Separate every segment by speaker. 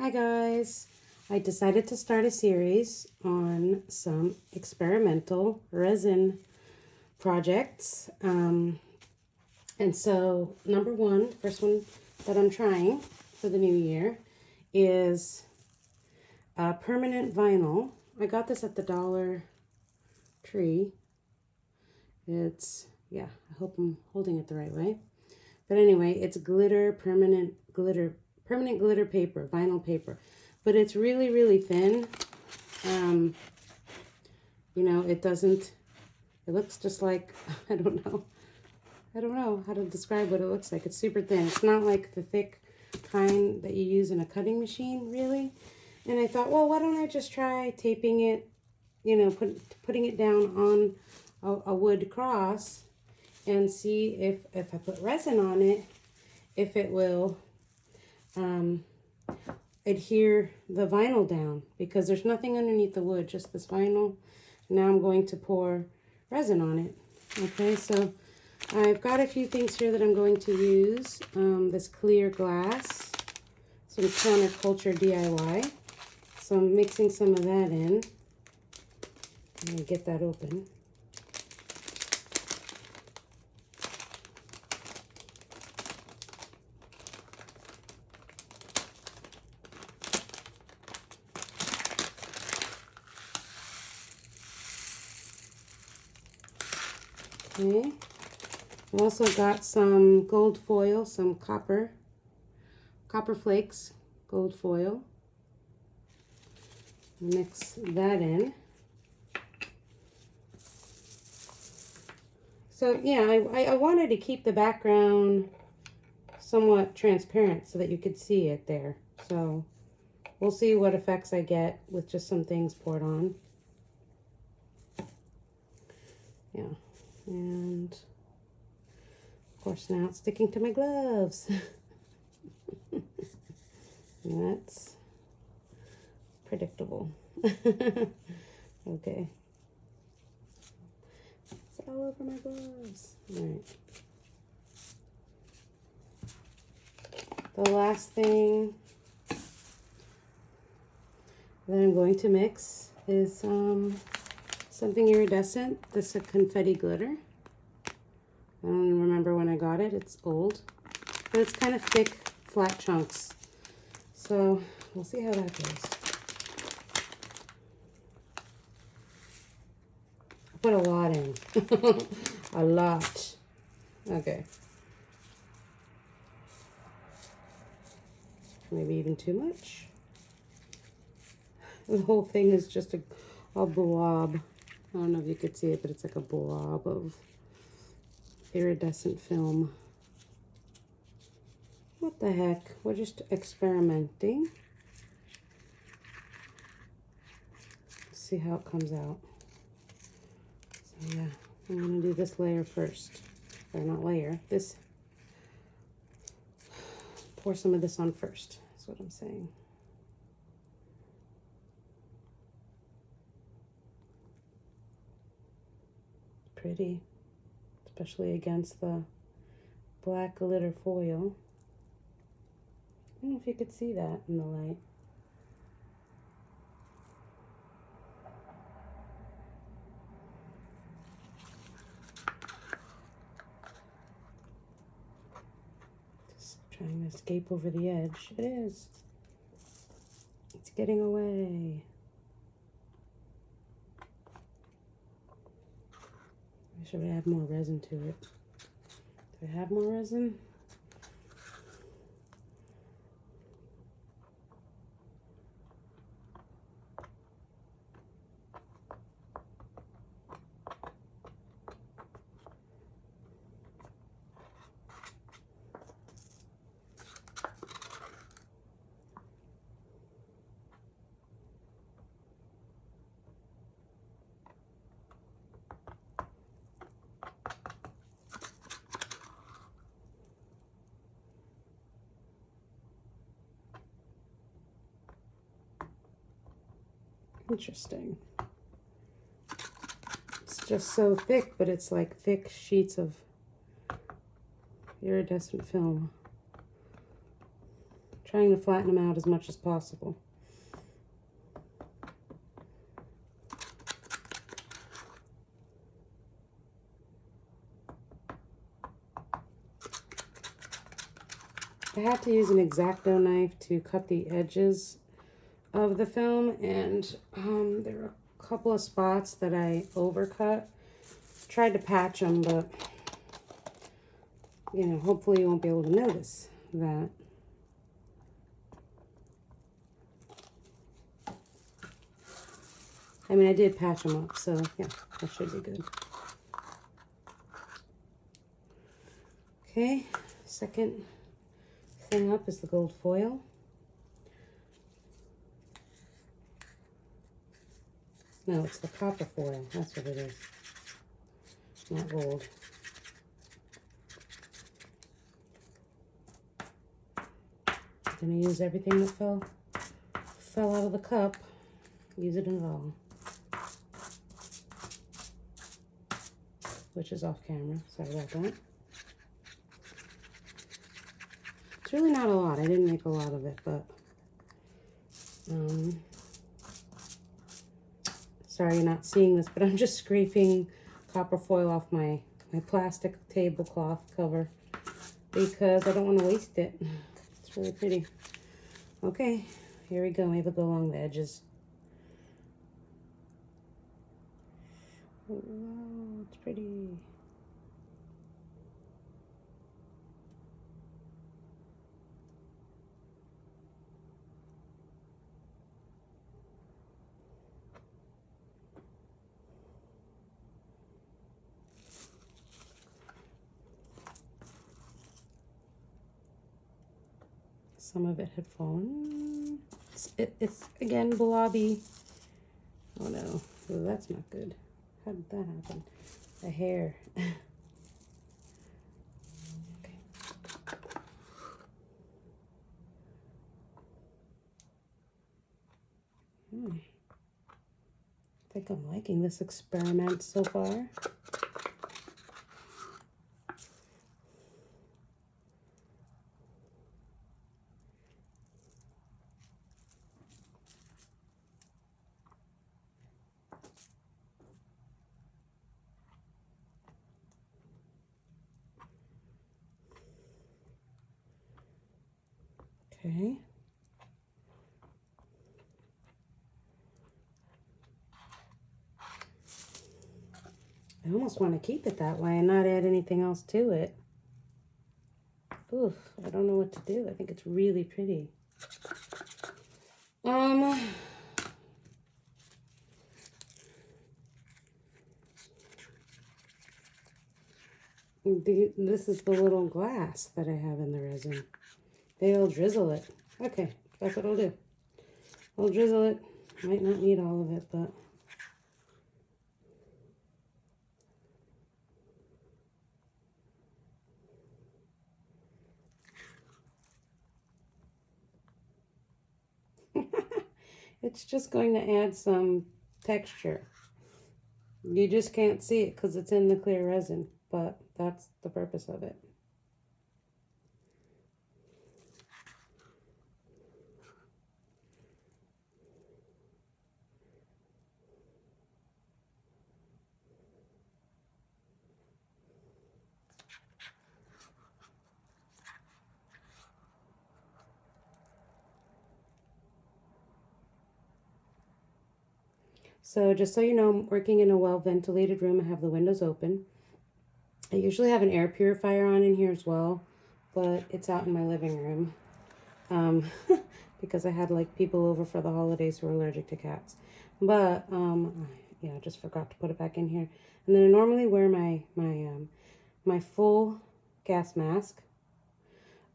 Speaker 1: Hi guys! I decided to start a series on some experimental resin projects. And so first one that I'm trying for the new year is permanent vinyl. I got this at the Dollar Tree. I hope I'm holding it the right way. But anyway, it's permanent glitter paper, vinyl paper. But it's really, really thin. It looks just like, I don't know how to describe what it looks like. It's super thin. It's not like the thick kind that you use in a cutting machine, really. And I thought, well, why don't I just try taping it, putting it down on a wood cross and see if I put resin on it, if it will adhere the vinyl down, because there's nothing underneath the wood, just this vinyl. Now I'm going to pour resin on it. Okay, so I've got a few things here that I'm going to use. This clear glass, some counterculture DIY. So I'm mixing some of that in. I'm going to get that open. Okay, I've also got some gold foil, some copper flakes, gold foil. Mix that in. So yeah, I wanted to keep the background somewhat transparent so that you could see it there. So we'll see what effects I get with just some things poured on. Yeah. And of course now it's sticking to my gloves. That's predictable. Okay. It's all over my gloves. All right. The last thing that I'm going to mix is something iridescent. This is a confetti glitter. I don't remember when I got it. It's old. But it's kind of thick, flat chunks. So we'll see how that goes. I put a lot in. A lot. Okay. Maybe even too much. The whole thing is just a blob. I don't know if you could see it, but it's like a blob of iridescent film. What the heck? We're just experimenting. Let's see how it comes out. So yeah, I'm gonna do this layer first. Or not layer, this. Pour some of this on first, that's what I'm saying. Pretty, especially against the black glitter foil. I don't know if you could see that in the light. Just trying to escape over the edge. It is. It's getting away. I should add more resin to it. Do I have more resin? Interesting. It's just so thick, but it's like thick sheets of iridescent film. trying to flatten them out as much as possible. I had to use an X-Acto knife to cut the edges of the film, and there were a couple of spots that I overcut. Tried to patch them, but you know, hopefully you won't be able to notice that. I mean, I did patch them up, so yeah, that should be good. Okay, second thing up is the gold foil. No, it's the copper foil. That's what it is. Not gold. I'm gonna use everything that fell out of the cup. Use it in all. Which is off camera. Sorry about that. It's really not a lot. I didn't make a lot of it, but sorry you're not seeing this, but I'm just scraping copper foil off my plastic tablecloth cover because I don't want to waste it. It's really pretty. Okay, here we go. Maybe go along the edges. Oh, wow, it's pretty. Some of it had fallen. It's again blobby. Oh no, oh, that's not good. How did that happen? The hair. Okay. I think I'm liking this experiment so far. Okay. I almost want to keep it that way and not add anything else to it. Oof, I don't know what to do. I think it's really pretty. This is the little glass that I have in the resin. They'll drizzle it. Okay, that's what I'll do. I'll drizzle it. Might not need all of it, but it's just going to add some texture. You just can't see it because it's in the clear resin, but that's the purpose of it. So just so you know, I'm working in a well-ventilated room. I have the windows open. I usually have an air purifier on in here as well, but it's out in my living room because I had like people over for the holidays who are allergic to cats. But yeah, I just forgot to put it back in here. And then I normally wear my full gas mask.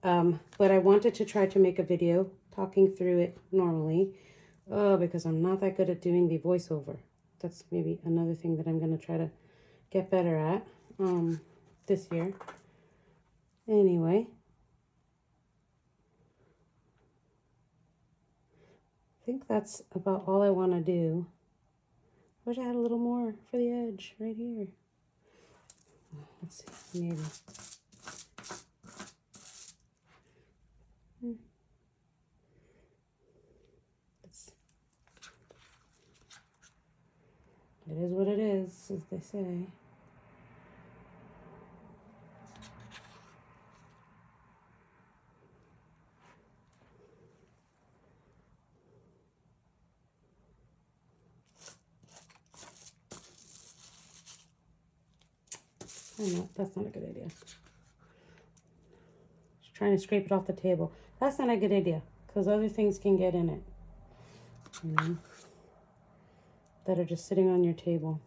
Speaker 1: But I wanted to try to make a video talking through it normally. Because I'm not that good at doing the voiceover. That's maybe another thing that I'm going to try to get better at this year. Anyway. I think that's about all I want to do. I wish I had a little more for the edge right here. Let's see, maybe. they say. I know, that's not a good idea. Just trying to scrape it off the table. That's not a good idea, because other things can get in it. You know, that are just sitting on your table.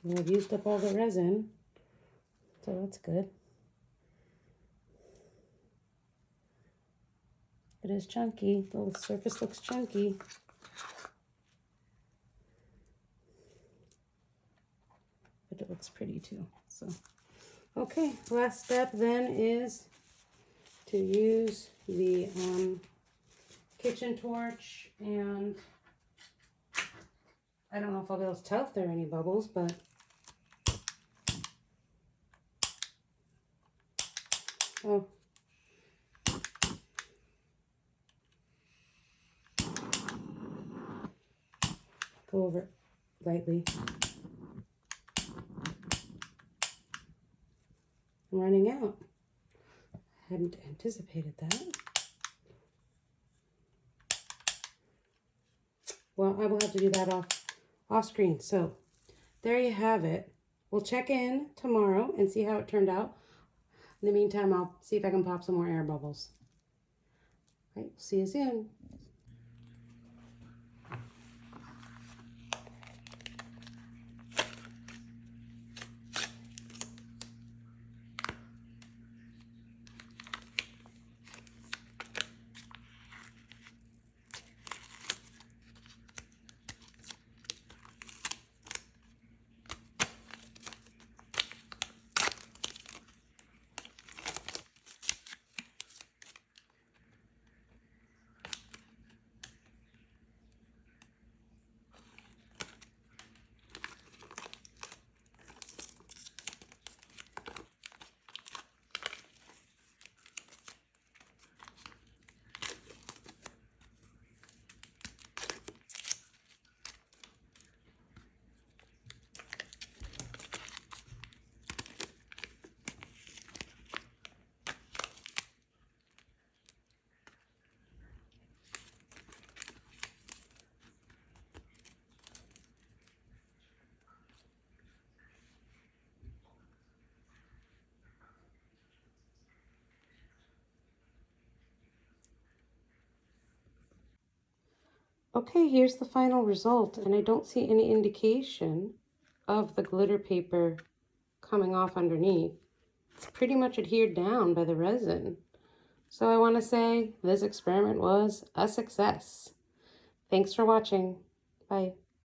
Speaker 1: Well, I've used up all the resin, so that's good. It is chunky. The surface looks chunky. But it looks pretty too. So, okay, last step then is to use the kitchen torch, and I don't know if I'll be able to tell if there are any bubbles, but oh. Go over it lightly. I'm running out. I hadn't anticipated that. Well, I will have to do that off screen. So there you have it. We'll check in tomorrow and see how it turned out. In the meantime, I'll see if I can pop some more air bubbles. All right, see you soon. Okay, here's the final result, and I don't see any indication of the glitter paper coming off underneath. It's pretty much adhered down by the resin. So I want to say this experiment was a success. Thanks for watching. Bye.